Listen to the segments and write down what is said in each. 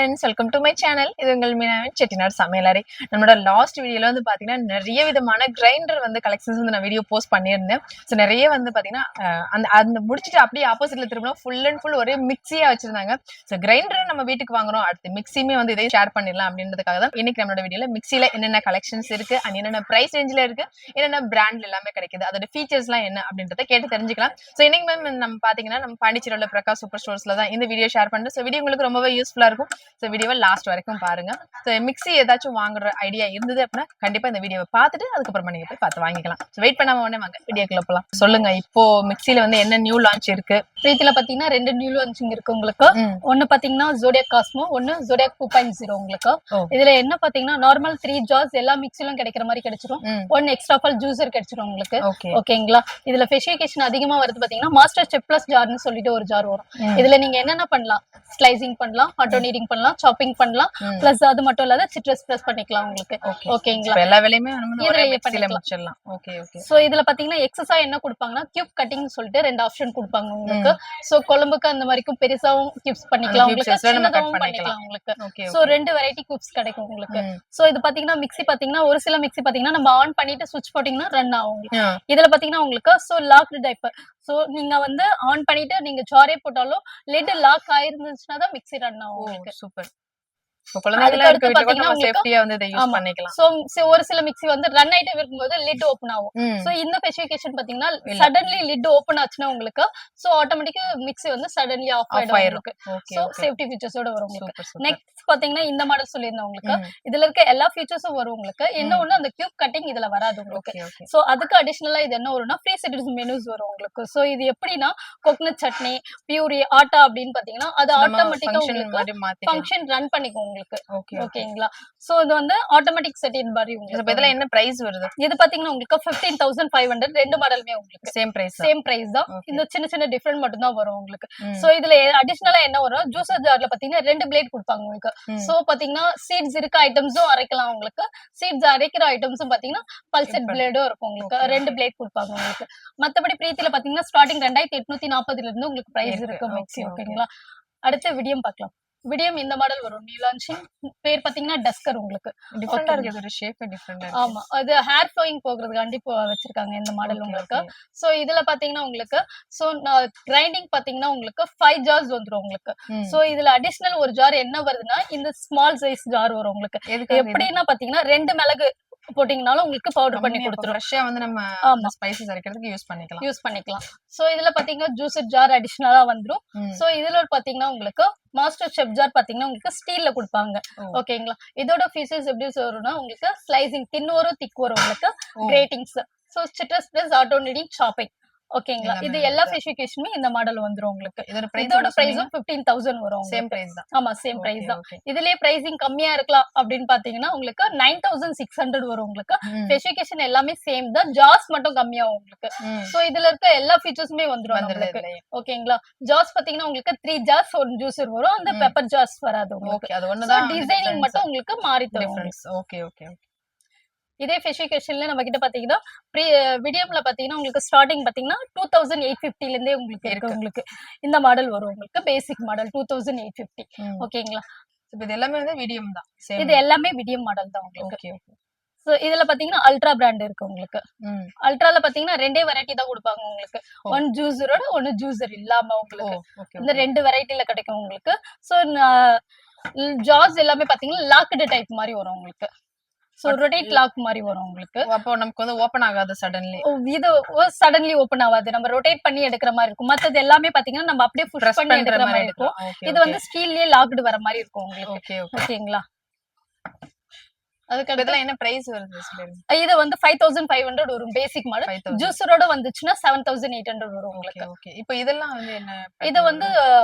Friends, welcome to my channel. இது உங்கள் மீனாவின் செட்டிநாடு சமையலறை. நம்மளோட லாஸ்ட் வீடியோல வந்து பாத்தீங்கன்னா நிறைய விதமான கிரைண்டர் வந்து கலெக்ஷன்ஸ் வந்து நான் வீடியோ போஸ்ட் பண்ணியிருந்தேன். ஸோ நிறைய வந்து பாத்தீங்கன்னா அந்த அந்த முடிச்சுட்டு அப்படியே ஆப்போசிட்ல திரும்ப ஃபுல் அண்ட் ஃபுல் ஒரே மிக்சியா வச்சிருந்தாங்க. ஸோ கிரைண்டர் நம்ம வீட்டுக்கு வாங்குறோம், அடுத்து மிக்சியுமே வந்து இதையும் ஷேர் பண்ணிடலாம் அப்படின்றதுக்காக தான் இன்னைக்கு நம்மளோட வீடியோல மிக்சியில என்னென்ன கலெக்ஷன்ஸ் இருக்கு அண்ட் என்னென்ன பிரைஸ் ரேஞ்சில இருக்கு, என்னென்ன பிராண்ட்ல எல்லாமே கிடைக்குது, அதோட ஃபீச்சர்ஸ் எல்லாம் என்ன அப்படின்றத கேட்டு தெரிஞ்சுக்கலாம். ஸோ இன்னைக்கு மேம் நம்ம பாத்தீங்கன்னா நம்ம பாண்டிச்சேரியில உள்ள பிரகாஷ் சூப்பர் ஸ்டோர்ஸ்ல தான் இந்த வீடியோ ஷேர் பண்றேன். ஸோ வீடியோ உங்களுக்கு ரொம்பவே யூஸ்ஃபுல்லா இருக்கும். ஸோ வீடியோவை லாஸ்ட் வரைக்கும் பாருங்க. ஸோ மிக்சி ஏதாச்சும் வாங்குற ஐடியா இருந்தது அப்படின்னா கண்டிப்பா இந்த வீடியோவை பார்த்துட்டு அதுக்கப்புறமா நீங்க போய் பார்த்து வாங்கிக்கலாம். ஸோ வெயிட் பண்ணாம உடனே வாங்க வீடியோக்குள்ள போலாம். சொல்லுங்க, இப்போ மிக்சில வந்து என்ன நியூ லான்ச் இருக்கு? இதுல பாத்தீங்கன்னா ரெண்டு நியூ லான்ச்சிங் இருக்கு உங்களுக்கு. ஒன்னு பாத்தீங்கன்னா ஜோடியாக் காஸ்மோ, ஒன்னு ஜோடியாக் 2.0 உங்களுக்கு. இதுல என்ன பாத்தீங்கன்னா நார்மல் 3 ஜார்ஸ் எல்லா மிக்சிலும் கிடைக்கிற மாதிரி கிடைச்சிரும். ஒன்னு எக்ஸ்ட்ரா ஃபால் ஜூசர் கிடைச்சிரும் உங்களுக்கு. ஓகேங்களா? இதுல ஸ்பெசிஃபிகேஷன் அதிகமா வருது பாத்தீங்கன்னா மாஸ்டர் செஃப் பிளஸ் ஜார்னு சொல்லிட்டு ஒரு ஜார் வரும். இதுல நீங்க என்னென்ன பண்ணலாம், ஸ்லைசிங் பண்ணலாம், ஆட்டோ நீடிங் பண்ணலாம், சாப்பிங் பண்ணலாம், பிளஸ் அது மட்டும் இல்லாத சிட்ரஸ் பிரஸ் பண்ணிக்கலாம் உங்களுக்கு. ஓகேங்களா? எல்லா வேலையுமே ஒரே மிக்ஸில முடிச்சிடலாம். Okay okay. சோ இதுல பாத்தீங்கன்னா எக்ஸஸா என்ன கொடுப்பாங்கன்னா கியூப் கட்டிங் சொல்லிட்டு ரெண்டு ஆப்ஷன் கொடுப்பாங்க உங்களுக்கு. சோ குழம்புக்கு அந்த மாதிரிக்கும் பெருசாவும் கியூப்ஸ் பண்ணிக்கலாம் உங்களுக்கு, சின்னதாவும் பண்ணிக்கலாம் உங்களுக்கு. சோ ரெண்டு வெரைட்டி கியூப்ஸ் கிடைக்கும் உங்களுக்கு. சோ இது பாத்தீங்கன்னா மிக்ஸி பாத்தீங்கன்னா ஒரு சில மிக்ஸி பாத்தீங்கன்னா நம்ம ஆன் பண்ணிட்டு சுவிட்ச் போட்டீங்கன்னா ரன் ஆகும். இதுல பாத்தீங்கன்னா உங்களுக்கு சோ லாக்டு டைப். சோ நீங்க வந்து ஆன் பண்ணிட்டு நீங்க ஜாரே போட்டாலும் லிட் லாக் ஆயிருந்துச்சுன்னா தான் மிக்ஸி ரன் ஆகும். சூப்பர். ஒரு சில மிக்ஸி வந்து ரன் ஆயிட்டே இருக்கும்போது லிட் ஓபன் ஆகும். சோ இந்த ஸ்பெசிஃபிகேஷன் பாத்தீங்கன்னா சடன்லி லிட் ஓபன் ஆச்சுன்னா உங்களுக்கு சோ ஆட்டோமேட்டிக்கா மிக்ஸி வந்து சடன்லி ஆஃப் ஆயிடும். சோ சேஃப்டி ஃபீச்சர்ஸோட வரும் உங்களுக்கு. நெக்ஸ்ட் பாத்தீங்கன்னா இந்த மாடல் சொல்லியிருந்தேன் உங்களுக்கு. இதுல இருக்க எல்லா ஃபீச்சர்ஸும் வரும் உங்களுக்கு. என்ன ஒண்ணு அந்த கியூப் கட்டிங் இதுல வராது உங்களுக்கு. சோ அதுக்கு அடிஷனலா இது என்ன வரும்னா ப்ரீ செட்டட் மெனுஸ் வரும் உங்களுக்கு. சோ இது எப்படின்னா கோகனட் சட்னி, பியூரி, ஆட்டா அப்படின்னு பாத்தீங்கன்னா அது ஆட்டோமேட்டிக்கா உங்களுக்கு ஃபங்க்ஷன் ரன் பண்ணிக்கும் உங்களுக்கு. ஓகேங்களா? சோ இது வந்து ஆட்டோமேட்டிக் செட்டிங் மாதிரி உங்களுக்கு. இதெல்லாம் என்ன பிரைஸ் வருது? இது பாத்தீங்கன்னா உங்களுக்கு 15,500. ரெண்டு மாடலுமே உங்களுக்கு சேம் பிரைஸ் தான். இந்த சின்ன சின்ன டிஃபரண்ட் மட்டும் தான் வரும் உங்களுக்கு. சோ இதுல அடிஷனலா என்ன வரும், ஜூஸர் ஜார்ல பாத்தீங்கன்னா ரெண்டு பிளேட் கொடுப்பாங்க உங்களுக்கு. சோ பாத்தீங்கன்னா சீட்ஸ் இருக்க ஐட்டம்ஸும் அரைக்கலாம் உங்களுக்கு. சீட்ஸ் அரைக்கிற ஐட்டம்ஸும் பாத்தீங்கன்னா பல்செட் பிளேடும் இருக்கும் உங்களுக்கு. ரெண்டு பிளேட் கொடுப்பாங்க உங்களுக்கு. மத்தபடி பிரீத்தில பாத்தீங்கன்னா ஸ்டார்டிங் 2840 இருந்து உங்களுக்கு பிரைஸ் இருக்கு மிக்ஸி. ஓகேங்களா? அடுத்து விடியம் பார்க்கலாம். விடியம் இந்த மாடல் வரும் நியூ லான்ச்சிங். பேர் பாத்தீங்கன்னா டஸ்கர் உங்களுக்கு. டிஃபரெண்டா இருக்கு, அதோட ஷேப் டிஃபரெண்டா இருக்கு. ஆமா, அது ஹேர் ஃப்ளோயிங் போகிறதுக்கு கண்டிப்பா வச்சிருக்காங்க இந்த மாடல் உங்களுக்கு. சோ இதுல பாத்தீங்கன்னா உங்களுக்கு சோ கிரைண்டிங் பாத்தீங்கன்னா உங்களுக்கு 5 ஜார்ஸ் வந்துரும் உங்களுக்கு. சோ இதுல அடிஷனல் ஒரு ஜார் என்ன வருதுன்னா இந்த ஸ்மால் சைஸ் ஜார் வரும் உங்களுக்கு. எப்படின்னா பாத்தீங்கன்னா 2 மிளகு போட்டீங்கனாலும் உங்களுக்கு பவுடர் பண்ணி கொடுத்துரும். ஃப்ரெஷ்ஷா வந்து நம்ம ஸ்பைசஸ் அரைக்கிறதுக்கு யூஸ் பண்ணிக்கலாம். சோ இதுல பாத்தீங்கன்னா ஜூஸர் ஜார் அடிஷனலா வந்துரும். சோ இதுல பாத்தீங்கன்னா உங்களுக்கு மாஸ்டர் செஃப் ஜார் பாத்தீங்கன்னா உங்களுக்கு ஸ்டீல்ல கொடுப்பாங்க. ஓகேங்களா? இதோட ஃபீச்சர்ஸ் எப்படி வரும்னா உங்களுக்கு ஸ்லைசிங் தின் வரும், திக் வரும் உங்களுக்கு, gratings, so citrus plus auto kneading, chopping. ஓகேங்களா? இது எல்லா ஸ்பெசிஃபிகேஷனுமே இந்த மாடல் வந்துரும் உங்களுக்கு. இதோட பிரைஸும் 15,000 வரும். சேம் பிரைஸ் தான். ஆமா, சேம் பிரைஸ் தான். இதுலயே பிரைசிங் கம்மியா இருக்கலாம் அப்படின்னு பாத்தீங்கன்னா உங்களுக்கு 9,600 வரும் உங்களுக்கு. ஸ்பெசிஃபிகேஷன் எல்லாமே சேம் தான், ஜார்ஸ் மட்டும் கம்மியாகும் உங்களுக்கு. சோ இதுல இருக்க எல்லா ஃபீச்சர்ஸுமே வந்துரும் உங்களுக்கு. ஓகேங்களா? ஜார்ஸ் பாத்தீங்கன்னா உங்களுக்கு 3 ஜார்ஸ் ஒரு ஜூஸர் வரும், அந்த பெப்பர் ஜார்ஸ் வராது உங்களுக்கு. அது ஒண்ணுதான், டிசைனிங் மட்டும் உங்களுக்கு மாறி தரும். Okay okay. இதே ஸ்பெசிஃபிகேஷன்ல நம்ம கிட்ட பாத்தீங்கன்னா விடியம்ல பாத்தீங்கன்னா உங்களுக்கு ஸ்டார்டிங் பாத்தீங்கன்னா 2850 இருந்தே உங்களுக்கு இருக்கு உங்களுக்கு. இந்த மாடல் வரும் உங்களுக்கு, பேசிக் மாடல் 2850. ஓகேங்களா? இது எல்லாமே வந்து விடியம் தான். இது எல்லாமே விடியம் மாடல் தான் உங்களுக்கு. சோ இதுல பாத்தீங்கன்னா அல்ட்ரா பிராண்ட் இருக்கு உங்களுக்கு. அல்ட்ரால பாத்தீங்கன்னா ரெண்டே வெரைட்டி தான் கொடுப்பாங்க உங்களுக்கு. ஒன் ஜூஸரோட ஒன்னு ஜூஸர் இல்லாம உங்களுக்கு. இந்த ரெண்டு வெரைட்டில கிடைக்கும் உங்களுக்கு. சோ ஜார்ஸ் எல்லாமே பாத்தீங்கன்னா லாக்டு டைப் மாதிரி வரும் உங்களுக்கு. சோ ரொட்டேட் லாக் மாதிரி வரும் உங்களுக்கு. அப்போ நமக்கு வந்து ஓபன் ஆகாது சடன்லி. இது சடன்லி ஓபன் ஆகாது, நம்ம ரொட்டேட் பண்ணி எடுக்கிற மாதிரி இருக்கும். மத்தது எல்லாமே பாத்தீங்கன்னா நம்ம அப்படியே புஷ் பண்ணி எடுக்கிற மாதிரி இருக்கும். இது வந்து ஸ்டீல்லயே லாக்டு வர மாதிரி இருக்கும் உங்களுக்கு. ஓகேங்களா? அதுக்கு என்ன பிரைஸ் வருது சொல்லுங்க. இது வந்து 5,500 வரும் பேசிக் மாடல். ஜூஸரோட வந்துச்சுன்னா 7,800 வரும் உங்களுக்கு. ஓகே. இப்போ இதெல்லாம் வந்து என்ன? இது வந்து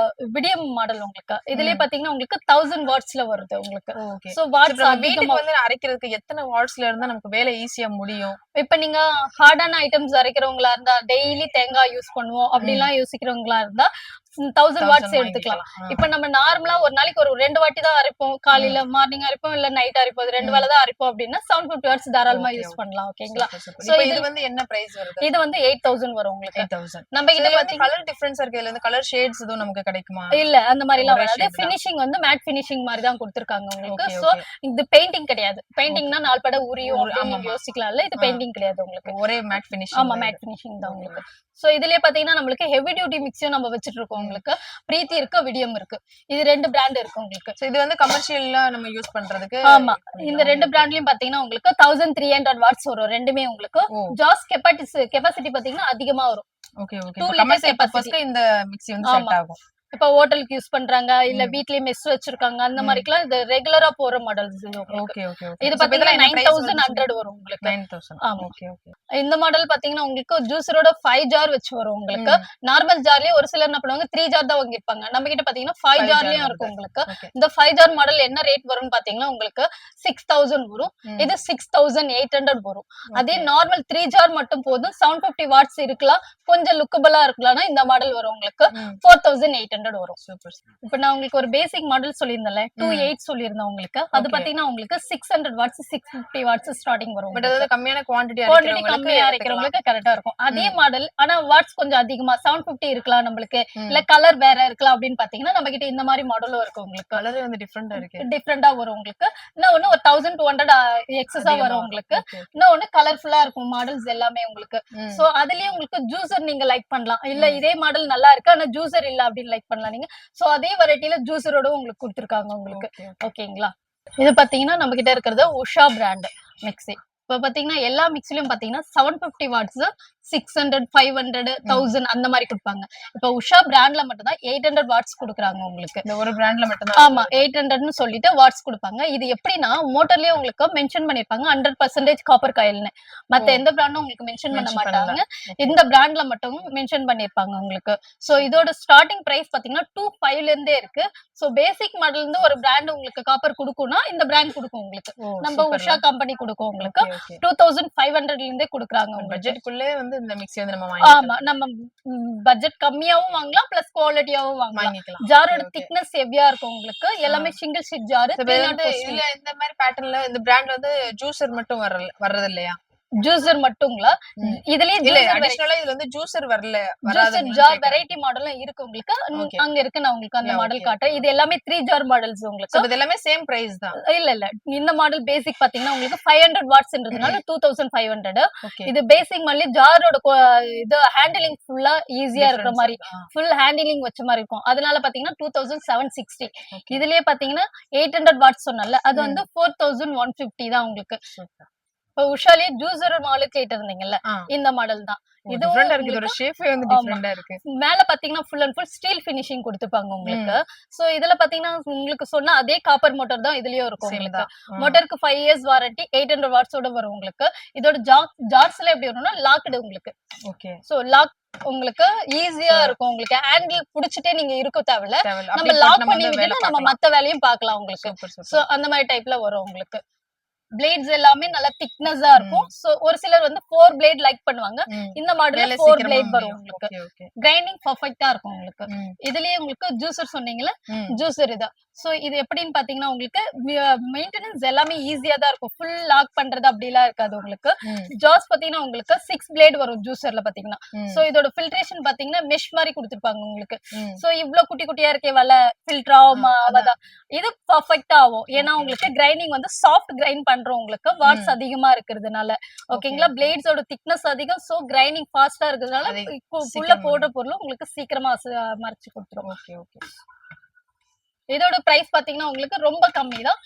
விடியம் மாடல் உங்களுக்கு. இதுலயே பாத்தீங்கன்னா உங்களுக்கு 1000 வாட்ஸ்ல வருது உங்களுக்கு. சோ வாட்ஸ் வீட்டுக்கு வந்து அரைக்கிறதுக்கு எத்தனை வாட்ஸ்ல இருந்தா நமக்கு வேலை ஈஸியா முடியும்? இப்ப நீங்க ஹார்டான ஐட்டம்ஸ் அரைக்கிறவங்களா இருந்தா, டெய்லி தேங்காய் யூஸ் பண்ணுவோம் அப்படிலாம் யோசிக்கிறவங்களா இருந்தா 1000 வாட்ஸ் எடுத்துக்கலாம். இப்ப நம்ம நார்மலா ஒரு நாளைக்கு ஒரு 2 வாட்டி தான் அரைப்போம், காலையில மார்னிங் அரைப்போம் இல்ல நைட் அரைப்போம், 2 வேளை தான் அரைப்போம் அப்படின்னா 750 வாட்ஸ் தாராளமா யூஸ் பண்ணலாம். ஓகேங்களா? சோ இது வந்து என்ன பிரைஸ் வருது? இது வந்து 8000 வரும் உங்களுக்கு. 8000. நம்ம கிட்ட வந்து கலர் டிஃபரன்ஸ் இருக்கு, இதுல கலர் ஷேட்ஸ் எதுவும் நமக்கு கிடைக்குமா? இல்ல அந்த மாதிரி எல்லாம் வராது. ஃபினிஷிங் வந்து மேட் ஃபினிஷிங் மாதிரி தான் கொடுத்திருக்காங்க உங்களுக்கு. சோ இது பெயிண்டிங் கிடையாது. பெயிண்டிங்னா நாள் பட உரியும் அப்படின்னு நீங்க யோசிக்கலாம்ல. இது பெயிண்டிங் கிடையாது உங்களுக்கு. ஒரே மேட் ஃபினிஷிங். ஆமா, மேட் ஃபினிஷிங் தான் உங்களுக்கு. சோ இதுலயே பாத்தீங்கன்னா நம்மளுக்கு ஹெவி டியூட்டி மிக்ஸியும் நம்ம வச்சிட்டு இருக்கோம் உங்களுக்கு. பிரீத்தி இருக்கு, விடியம் இருக்கு. இது 2 பிராண்ட் இருக்கு உங்களுக்கு. சோ இது வந்து கமர்ஷியலா நம்ம யூஸ் பண்றதுக்கு. ஆமா, இந்த 2 பிராண்ட்லயும் பாத்தீங்கன்னா உங்களுக்கு 1300 வாட்ஸ் வரும் ரெண்டுமே உங்களுக்கு. ஜாஸ் கெபாசிட்டி பாத்தீங்கன்னா அதிகமா வரும். Okay okay. கமர்ஷியல் பர்பஸ்க்கு இந்த மிக்ஸி வந்து செட் ஆகும். இப்ப ஹோட்டலுக்கு யூஸ் பண்றாங்க இல்ல வீட்லயே மெஸ் வச்சிருக்காங்க அந்த மாதிரிலாம் இது ரெகுலரா போற மாடல்ஸ் இது. Okay okay. இது பாத்தீங்கன்னா 9100 வரும் உங்களுக்கு. 9000. ஆமா. Okay okay. இந்த மாடல் பாத்தீங்கன்னா உங்களுக்கு ஜூஸரோட 5 ஜார் வச்சு வரும் உங்களுக்கு. நார்மல் ஜார்லயே ஒரு சிலர் என்ன பண்ணுவாங்க 3 ஜார் தான் வாங்கிருப்பாங்க. நம்ம கிட்ட பாத்தீங்கன்னா 5 ஜார்லயும் இருக்கும் உங்களுக்கு. இந்த 5 ஜார் மாடல் என்ன ரேட் வரும்னு பாத்தீங்கன்னா உங்களுக்கு 6000 வரும். இது 6800 வரும். அதே நார்மல் 3 ஜார் மட்டும் போதும் 750 வாட்ஸ் இருக்கலாம், கொஞ்சம் லுக்கபிளா இருக்கலாம்னா இந்த மாடல் வரும் உங்களுக்கு 4800 வரும். சூப்பர். இப்ப நான் உங்களுக்கு ஒரு பேசிக் மாடல் சொல்லியிருந்தேன்ல 28 சொல்லியிருந்தேன் உங்களுக்கு. அது பாத்தீங்கன்னா உங்களுக்கு 600 வாட்ஸ் 650 வாட்ஸ் ஸ்டார்டிங் வரும். பட் அது கம்மியான குவாண்டிட்டி அரைக்கிறவங்களுக்கு கரெக்டா இருக்கும். அதே மாடல் ஆனா வாட்ஸ் கொஞ்சம் அதிகமா 750 இருக்கலாம் நம்மளுக்கு, இல்ல கலர் வேற இருக்கலாம் அப்படின்னு பாத்தீங்கன்னா நம்ம கிட்ட இந்த மாதிரி மாடலும் இருக்கு உங்களுக்கு. கலர் வந்து டிஃபரெண்டா இருக்கு, டிஃபரெண்டா வரும் உங்களுக்கு. இன்னொன்னு ஒரு 1200 எக்ஸஸா வரும் உங்களுக்கு. இன்னொன்னு கலர்ஃபுல்லா இருக்கும் மாடல்ஸ் எல்லாமே உங்களுக்கு. சோ அதுலயே உங்களுக்கு ஜூஸர் நீங்க லைக் பண்ணலாம், இல்ல இதே மாடல் நல்லா இருக்கு ஆனா ஜூஸர் இல்ல அப்படின்னு லைக் பண்ணலாம் நீங்க. சோ அதே வெரைட்டில ஜூஸரோட உங்களுக்கு கொடுத்திருக்காங்க உங்களுக்கு. ஓகேங்களா? இது பாத்தீங்கன்னா நம்ம கிட்ட இருக்கிறது உஷா பிராண்ட் மிக்ஸி. இப்ப பாத்தீங்கன்னா எல்லா மிக்ஸிலும் பாத்தீங்கன்னா 750 வாட்ஸ் 600 500 1000 அந்த மாதிரி கொடுப்பாங்க. இப்ப உஷா பிராண்ட்ல மட்டும் தான் 800 வாட்ஸ் கொடுக்குறாங்க உங்களுக்கு. இந்த ஒரு பிராண்ட்ல மட்டும் தான். ஆமா, 800ன்னு சொல்லிட்டு வாட்ஸ் கொடுப்பாங்க. இது எப்படின்னா மோட்டர்லயே உங்களுக்கு மென்ஷன் பண்ணிருப்பாங்க 100% காப்பர் காயில்னு. மத்த எந்த பிராண்டும் உங்களுக்கு மென்ஷன் பண்ண மாட்டாங்க, இந்த பிராண்ட்ல மட்டும் மென்ஷன் பண்ணிருப்பாங்க உங்களுக்கு. சோ இதோட ஸ்டார்டிங் பிரைஸ் பாத்தீங்கன்னா 2500 ல இருந்தே இருக்கு. சோ பேசிக் மாடல்ல இருந்து ஒரு பிராண்ட் உங்களுக்கு காப்பர் கொடுக்கும்னா இந்த பிராண்ட் கொடுக்கும் உங்களுக்கு. நம்ம உஷா கம்பெனி கொடுக்கும் உங்களுக்கு. 2500 ல இருந்தே கொடுக்குறாங்க. பட்ஜெட்குள்ளே வந்து இந்த மிக்ஸி வந்து நம்ம வாங்கிக்கலாம். ஆமா, நம்ம பட்ஜெட் கம்மியாவும் வாங்கலாம் பிளஸ் குவாலிட்டியாவும் வாங்கலாம். ஜாரோட திக்னஸ் ஹெவியா இருக்கும் உங்களுக்கு. எல்லாமே சிங்கிள் ஷீட் ஜார். இல்ல இந்த மாதிரி பேட்டர்ன்ல இந்த பிராண்ட் வந்து ஜூஸர் மட்டும் வர்றது இல்லையா? ஜூஸர் மட்டுங்களா? இதுலயே அடிஷனலா இதுல வந்து ஜூஸர் ஜூஸர் ஜார் வெரைட்டி மாடலும் இருக்கு உங்களுக்கு. அங்க இருக்கு, நான் உங்களுக்கு அந்த மாடல் காட்டுறேன். இது எல்லாமே 3 ஜார் மாடல்ஸ் உங்களுக்கு. இது எல்லாமே சேம் பிரைஸ் தான். இல்ல இந்த மாடல் பேசிக் பாத்தீங்கன்னா உங்களுக்கு 500 வாட்ஸ்ன்றதுனால 2500. இது பேசிக் மாடல்ல ஜாரோட இது ஹேண்டிலிங் ஃபுல்லா ஈஸியா இருக்கிற மாதிரி ஃபுல் ஹேண்டிலிங் வச்ச மாதிரி இருக்கும். அதனால பாத்தீங்கன்னா 2760. இதுலயே பாத்தீங்கன்னா 800 வாட்ஸ் சொன்னல, அது வந்து 4150 தான் உங்களுக்கு. இப்ப உஷாலே ஜூஸர் மாடல் கேட்டு இருந்தீங்கல்ல, இந்த மாடல் தான். இது ஒரு ஷேப்பே வந்து டிஃபரெண்டா இருக்கு. மேல பாத்தீங்கன்னா full and full steel finishing கொடுத்துப்பாங்க உங்களுக்கு. சோ இதுல பாத்தீங்கன்னா உங்களுக்கு சொன்ன அதே காப்பர் மோட்டார் தான் இதுலயும் இருக்கும் உங்களுக்கு. மோட்டாருக்கு 5 இயர்ஸ் வாரண்டி 800 வாட்ஸோட வரும் உங்களுக்கு. இதோட ஜார்ஸ்ல எப்படி வரும்னா லாக்டு உங்களுக்கு. ஓகே. சோ லாக் உங்களுக்கு ஈஸியா இருக்கும் உங்களுக்கு. ஹேண்டில் புடிச்சிட்டே நீங்க இருக்க தேவையில்ல, நம்ம லாக் பண்ணி விட்டுட்டு நம்ம மத்த வேலையும் பார்க்கலாம் உங்களுக்கு. சோ அந்த மாதிரி டைப்ல வரும் உங்களுக்கு. பிளேட்ஸ் எல்லாமே நல்ல திக்னஸா இருக்கும். சோ ஒரு சிலர் வந்து 4 பிளேட் லைக் பண்ணுவாங்க. இந்த மாடல்ல 4 பிளேட் வரும் உங்களுக்கு. கிரைண்டிங் பெர்ஃபெக்ட்டா இருக்கும் உங்களுக்கு. இதுலயே உங்களுக்கு ஜூஸர் சொன்னீங்கல, ஜூஸர் இது. சோ இது எப்படின்னு பாத்தீங்கன்னா உங்களுக்கு மெயின்டெனன்ஸ் எல்லாமே ஈஸியா தான் இருக்கும். ஃபுல் லாக் பண்றது அப்படிலாம் இருக்காது உங்களுக்கு. ஜாஸ் பாத்தீங்கன்னா உங்களுக்கு 6 பிளேட் வரும் ஜூஸர்ல பாத்தீங்கன்னா. சோ இதோட ஃபில்ட்ரேஷன் பாத்தீங்கன்னா மெஷ் மாதிரி கொடுத்திருப்பாங்க உங்களுக்கு. சோ இவ்ளோ குட்டி குட்டியா இருக்கே வல ஃபில்டர் ஆகும் அவதான். இது பெர்ஃபெக்ட்டா ஆகும். ஏன்னா உங்களுக்கு கிரைண்டிங் வந்து சாஃப்ட் கிரைண்ட் பண்றோம் உங்களுக்கு. வாட்ஸ் அதிகமா இருக்கிறதுனால. ஓகேங்களா? பிளேட்ஸோட திக்னஸ் அதிகம். சோ கிரைண்டிங் ஃபாஸ்டா இருக்கிறதுனால உள்ள போடுற பொருள் உங்களுக்கு சீக்கிரமா மறைச்சு கொடுத்துரும். Okay okay. இதோட பிரைஸ் பாத்தீங்கன்னா உங்களுக்கு ரொம்ப கம்மி தான்,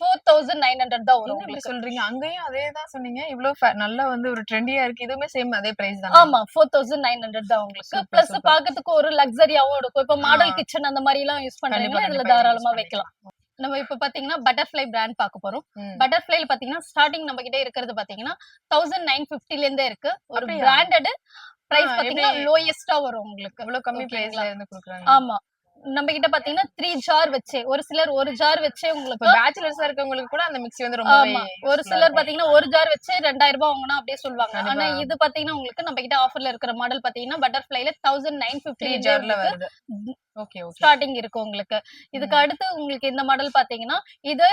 4900 தான் வரும் உங்களுக்கு. சொல்றீங்க அங்கேயும் அதே தான் சொன்னீங்க. இவ்ளோ நல்லா வந்து ஒரு ட்ரெண்டியா இருக்கு. இதுவுமே சேம் அதே பிரைஸ் தான். ஆமா, 4900 தான் உங்களுக்கு. பிளஸ் பாக்கிறதுக்கு ஒரு லக்ஸரியாவும் இருக்கும். இப்ப மாடல் கிச்சன் அந்த மாதிரி எல்லாம் யூஸ் பண்றீங்கன்னா இதுல தாராளமா வைக்கலாம். நம்ம இப்ப பாத்தீங்கன்னா பட்டர்ஃப்ளை பிராண்ட் பார்க்க போறோம். பட்டர்ஃப்ளைல பாத்தீங்கன்னா ஸ்டார்டிங் நம்ம கிட்ட இருக்கிறது பாத்தீங்கன்னா 1950 ல இருந்தே இருக்கு. ஒரு பிராண்டட் பிரைஸ் பாத்தீங்கன்னா லோயஸ்டா வரும் உங்களுக்கு. இவ்ளோ கம்மி பிரைஸ்ல இருந்து கொடுக்குறாங்க. ஆமா, நம்ம கிட்ட பாத்தீங்கன்னா 3 ஜார் வச்சே, ஒரு சிலர் ஒரு ஜார் வச்சே உங்களுக்கு பேச்சுலர்ஸா இருக்கவங்களுக்கு கூட அந்த மிக்ஸி வந்து ஆமா ரொம்ப ஒரு சிலர் பாத்தீங்கன்னா ஒரு ஜார் வச்சே 2000 ரூபாய் வாங்கினா அப்படியே சொல்லுவாங்க. ஆனா இது பாத்தீங்கன்னா உங்களுக்கு நம்ம கிட்ட ஆஃபர்ல இருக்கிற மாடல் பாத்தீங்கன்னா பட்டர்ஃபிளைல 1950 ஜார்ல வருது. Okay okay. ஸ்டார்டிங் இருக்கு உங்களுக்கு. இதுக்கு அடுத்து உங்களுக்கு இந்த மாடல் பாத்தீங்கன்னா இது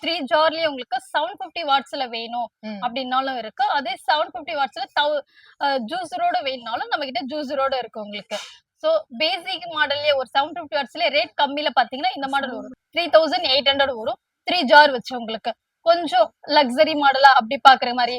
3 ஜார்லயே உங்களுக்கு 750 வாட்ஸ்ல வேணும் அப்படின்னாலும் இருக்கு. அதே 750 வாட்ஸ்ல ஜூஸரோட வேணும்னாலும் நம்ம கிட்ட ஜூஸரோட இருக்கு உங்களுக்கு. சோ பேசிக் மாடல்லே ஒரு 750 வாட்ஸ்ல ரேட் கம்மியில பாத்தீங்கன்னா இந்த மாடல் வரும் 3800 வரும். 3 ஜார் வச்சு உங்களுக்கு கொஞ்சம் லக்ஸரி மாடலா அப்படி பாக்குற மாதிரி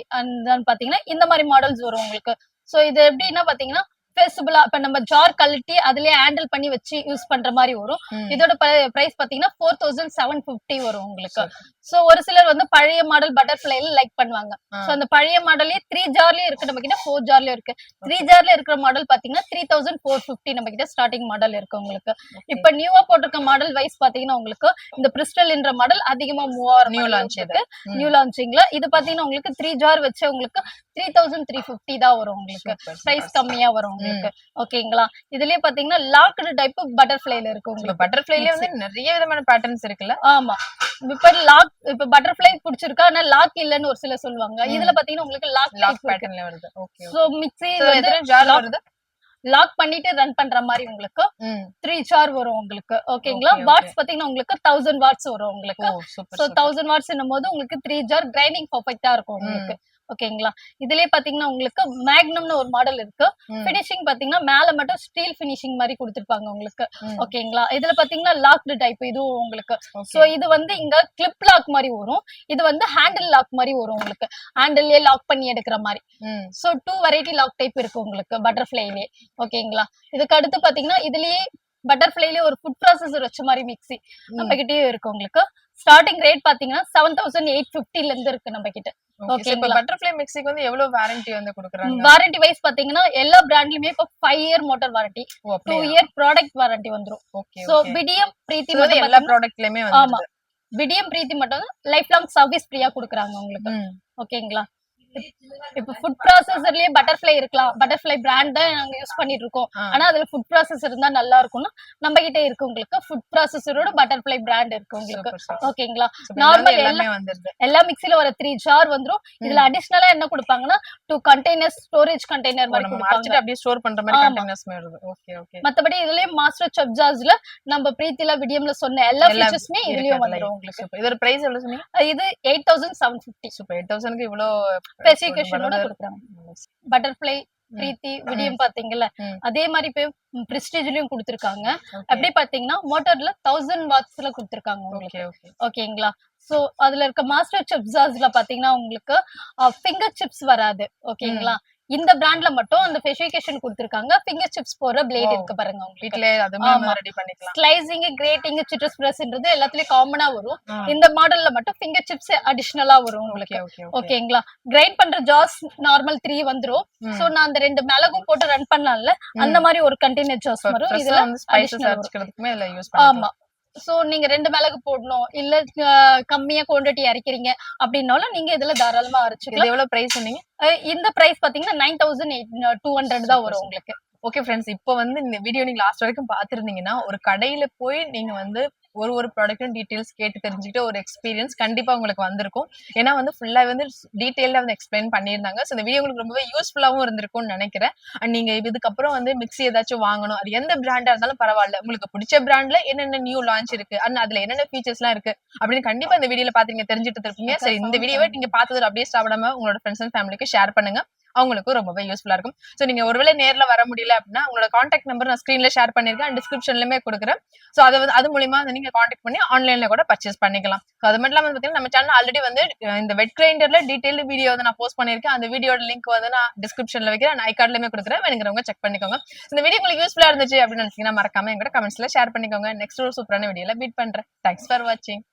பாத்தீங்கன்னா இந்த மாதிரி மாடல்ஸ் வரும் உங்களுக்கு. சோ இது எப்படின்னா பாத்தீங்கன்னா ஃபெசிபிளா இப்ப நம்ம ஜார் கழட்டி அதுலயே ஹேண்டில் பண்ணி வச்சு யூஸ் பண்ற மாதிரி வரும். இதோட பிரைஸ் பாத்தீங்கன்னா 4750 வரும் உங்களுக்கு. சோ ஒரு சிலர் வந்து பழைய மாடல் பட்டர்ஃபிளைல லைக் பண்ணுவாங்க. சோ அந்த பழைய மாடலே 3 ஜார்லயே இருக்கு, நம்ம கிட்ட 4 ஜார்லயும் இருக்கு. 3 ஜார்ல இருக்கிற மாடல் பாத்தீங்கன்னா 3450 நம்ம கிட்ட ஸ்டார்டிங் மாடல் இருக்கு உங்களுக்கு. இப்ப நியூவா போட்டிருக்க மாடல் வைஸ் பாத்தீங்கன்னா உங்களுக்கு இந்த பிரிஸ்டல்ன்ற மாடல் அதிகமா மூவ் ஆகிற நியூ லான்ச் இருக்கு. நியூ லான்ச்சிங்ல இது பாத்தீங்கன்னா உங்களுக்கு 3 ஜார் வச்சு உங்களுக்கு 3350 தான் வரும் உங்களுக்கு. பிரைஸ் கம்மியா வரும் உங்களுக்கு. ஓகேங்களா. இதுலயே பாத்தீங்கன்னா லாக்டு டைப் பட்டர்ஃபிளைல இருக்கு உங்களுக்கு. பட்டர்ஃபிளைல வந்து நிறைய விதமான பேட்டர்ன்ஸ் இருக்குல்ல. ஆமா இப்ப பட்டர்ஃபிளை பிடிச்சிருக்கா ஆனா லாக் இல்லன்னு ஒரு சிலர் சொல்லுவாங்க. இதுல பாத்தீங்கன்னா உங்களுக்கு லாக் பேட்டர்ன்ல வருது. ஓகே. சோ மிக்ஸி எத்தனை ஜார் வருது? லாக் பண்ணிட்டு ரன் பண்ற மாதிரி உங்களுக்கு 3 ஜார் வரும் உங்களுக்கு. ஓகேங்களா. வாட்ஸ் பாத்தீங்கன்னா உங்களுக்கு 1000 வாட்ஸ் வரும் உங்களுக்கு. சோ 1000 வாட்ஸ் என்னும்போது உங்களுக்கு 3 ஜார் கிரைண்டிங் பெர்ஃபெக்ட்டா இருக்கும் உங்களுக்கு. ஓகேங்களா. இதுலயே பாத்தீங்கன்னா உங்களுக்கு மேக்னம்னு ஒரு மாடல் இருக்கு. பினிஷிங் பாத்தீங்கன்னா மேல மட்டும் ஸ்டீல் பினிஷிங் மாதிரி கொடுத்திருப்பாங்க உங்களுக்கு. ஓகேங்களா. இதுல பாத்தீங்கன்னா லாக்டு டைப் இதுவும் உங்களுக்கு. சோ இது வந்து இங்க கிளிப் லாக் மாதிரி வரும், இது வந்து ஹேண்டில் லாக் மாதிரி வரும் உங்களுக்கு. ஹேண்டில்லே லாக் பண்ணி எடுக்கிற மாதிரி. சோ 2 வெரைட்டி லாக் டைப் இருக்கு உங்களுக்கு பட்டர்ஃபிளைலே. ஓகேங்களா. இதுக்கு அடுத்து பாத்தீங்கன்னா இதுலயே பட்டர்ஃபிளைலே ஒரு ஃபுட் ப்ராசஸர் வச்ச மாதிரி மிக்ஸி நம்ம கிட்டயே இருக்கு உங்களுக்கு. ஸ்டார்டிங் ரேட் பாத்தீங்கன்னா 7850 இருந்து இருக்கு நம்ம கிட்ட. ஓகே. இப்ப பட்டர்ஃப்ளை மிக்ஸிக்கு வந்து எவ்வளவு வாரண்டி வந்து கொடுக்கறாங்க? வாரண்டி வைஸ் பாத்தீங்கன்னா எல்லா பிராண்ட்லயுமே இப்ப 5 year motor warranty, 2 year product warranty வந்துரும். ஓகே. சோ விடியம் பிரீத்தி வந்து எல்லா ப்ராடக்ட்லயுமே வந்து ஆமா விடியம் பிரீத்தி மட்டும் லைஃப் லாங் சர்வீஸ் ஃப்ரீயா கொடுக்கறாங்க உங்களுக்கு. ஓகேங்களா. இப்ப ஃபுட் ப்ராசஸர்லயே பட்டர்ஃபிளை இருக்கலாம், பட்டர்ஃபிளை பிராண்ட் தான் நாங்க யூஸ் பண்ணிட்டு இருக்கோம். ஆனா அதுல ஃபுட் ப்ராசஸர் இருந்தா நல்லா இருக்கும்னா நம்ம கிட்ட இருக்கு உங்களுக்கு. ஃபுட் ப்ராசஸரோட பட்டர்ஃபிளை பிராண்ட் இருக்கு உங்களுக்கு. ஓகேங்களா. நார்மல் எல்லா மிக்ஸில வர 3 ஜார் வந்துரும். இதுல அடிஷனலா என்ன கொடுப்பாங்கன்னா 2 கண்டெய்னர்ஸ் ஸ்டோரேஜ் கண்டெய்னர் மாதிரி கொடுப்பாங்க, அப்படியே ஸ்டோர் பண்ற மாதிரி கண்டெய்னர்ஸ் வருது. Okay okay. மத்தபடி இதுலயே மாஸ்டர் செஃப் ஜார்ஸ்ல நம்ம பிரீத்தில விடியம்ல சொன்ன எல்லா ஃபீச்சர்ஸ்மே இதுலயும் வந்துரும் உங்களுக்கு. இதோட பிரைஸ் எவ்வளவு சொன்னீங்க? இது 8750. சூப்பர். 8000 க்கு இவ்ளோ ஸ்பெசிஃபிகேஷனோட கொடுக்கறாங்க. பட்டர்ஃபிளை பிரீத்தி விடியம் பாத்தீங்கல்ல அதே மாதிரி இப்ப பிரெஸ்டீஜ்லயும் கொடுத்திருக்காங்க. அப்படி பாத்தீங்கன்னா மோட்டார்ல 1000 வாட்ஸ்ல கொடுத்திருக்காங்க உங்களுக்கு. ஓகேங்களா. சோ அதுல இருக்க மாஸ்டர் செஃப் ஜார்ஸ்ல பாத்தீங்கன்னா உங்களுக்கு ஃபிங்கர் சிப்ஸ் வராது. ஓகேங்களா. இந்த பிராண்ட்ல மட்டும் அந்த ஸ்பெசிஃபிகேஷன் கொடுத்திருக்காங்க. ஃபிங்கர் சிப்ஸ் போற பிளேட் இருக்கு பாருங்க உங்களுக்கு. வீட்லயே அதுமே ரெடி பண்ணிக்கலாம். ஸ்லைசிங், கிரேட்டிங், சிட்ரஸ் பிரஸ்ன்றது எல்லாத்துலயும் காமனா வரும். இந்த மாடல்ல மட்டும் ஃபிங்கர் சிப்ஸ் அடிஷனலா வரும் உங்களுக்கு. ஓகேங்களா. கிரைண்ட் பண்ற ஜார்ஸ் நார்மல் 3 வந்துரும். சோ நான் அந்த 2 மிளகும் போட்டு ரன் பண்ணலாம்ல அந்த மாதிரி ஒரு கண்டெய்னர் ஜார்ஸ் வரும். இதுல ஸ்பைசஸ் அரைக்கிறதுக்குமே இதுல யூஸ் பண்ணலாம். ஆமா. சோ நீங்க 2 மிளகு போடணும் இல்ல கம்மியா குவாண்டிட்டி அரைக்கிறீங்க அப்படின்னாலும் நீங்க இதுல தாராளமா அரைச்சுக்கலாம். இது எவ்வளவு பிரைஸ் சொன்னீங்க? இந்த பிரைஸ் பாத்தீங்கன்னா 9200 தான் வரும் உங்களுக்கு. ஓகே ஃப்ரெண்ட்ஸ், இப்போ வந்து இந்த வீடியோ நீங்க லாஸ்ட் வரைக்கும் பாத்துருந்தீங்கன்னா ஒரு கடையில போய் நீங்க வந்து ஒரு ப்ராடக்ட்டும் டீடைல்ஸ் கேட்டு தெரிஞ்சுக்கிட்டு ஒரு எக்ஸ்பீரியன்ஸ் கண்டிப்பா உங்களுக்கு வந்திருக்கும். ஏன்னா வந்து ஃபுல்லா வந்து டீடைல்டா வந்து எக்ஸ்பிளைன் பண்ணியிருந்தாங்க. ஸோ இந்த வீடியோ உங்களுக்கு ரொம்பவே யூஸ்ஃபுல்லாவும் இருந்திருக்கும்னு நினைக்கிறேன். அண்ட் நீங்க இதுக்கப்புறம் வந்து மிக்ஸி ஏதாச்சும் வாங்கணும், அது எந்த பிராண்டா இருந்தாலும் பரவாயில்ல, உங்களுக்கு பிடிச்ச பிராண்ட்ல என்னென்ன நியூ லான்ச் இருக்கு அண்ட் அதுல என்னென்ன ஃபீச்சர்ஸ் எல்லாம் இருக்கு அப்படின்னு கண்டிப்பா இந்த வீடியோல பாத்தீங்க தெரிஞ்சுட்டு இருப்பீங்க. சரி, இந்த வீடியோவை நீங்க பார்த்தது அப்படியே ஸ்டாப் பண்ணாம உங்களோட ஃப்ரெண்ட்ஸ் அண்ட் ஃபேமிலிக்கு ஷேர் பண்ணுங்க, அவங்களுக்கும் ரொம்பவே யூஸ்ஃபுல்லா இருக்கும். சோ நீங்க ஒருவேளை நேர்ல வர முடியல அப்படின்னா உங்களோட கான்டாக்ட் நம்பர் நான் ஸ்கிரீன்ல ஷேர் பண்ணிருக்கேன், டிஸ்கிரிப்ஷன்லயுமே கொடுக்குறேன். சோ அது மூலமா நீங்க கான்டாக்ட் பண்ணி ஆன்லைன்ல கூட பர்ச்சேஸ் பண்ணிக்கலாம். அது மட்டும் இல்லாம பாத்தீங்கன்னா நம்ம சேனல் ஆல்ரெடி வந்து இந்த வெட் கிரைண்டர்ல டீடைல் வீடியோ வந்து நான் போஸ்ட் பண்ணிருக்கேன். அந்த வீடியோட லிங்க் வந்து நான் டிஸ்கிரிப்ஷன்ல வைக்கிறேன், ஐ கார்ட்லயுமே கொடுக்குறேன், வேணுங்கிறவங்க செக் பண்ணிக்கோங்க. இந்த வீடியோ உங்களுக்கு யூஸ்ஃபுல்லா இருந்துச்சு அப்படின்னு நினைச்சீங்கன்னா மறக்காம எங்களோட கமெண்ட்ஸ்ல ஷேர் பண்ணிக்கோங்க. நெக்ஸ்ட் ஒரு சூப்பரான வீடியோல மீட் பண்றேன். தேங்க்ஸ் ஃபார் வாட்சிங்.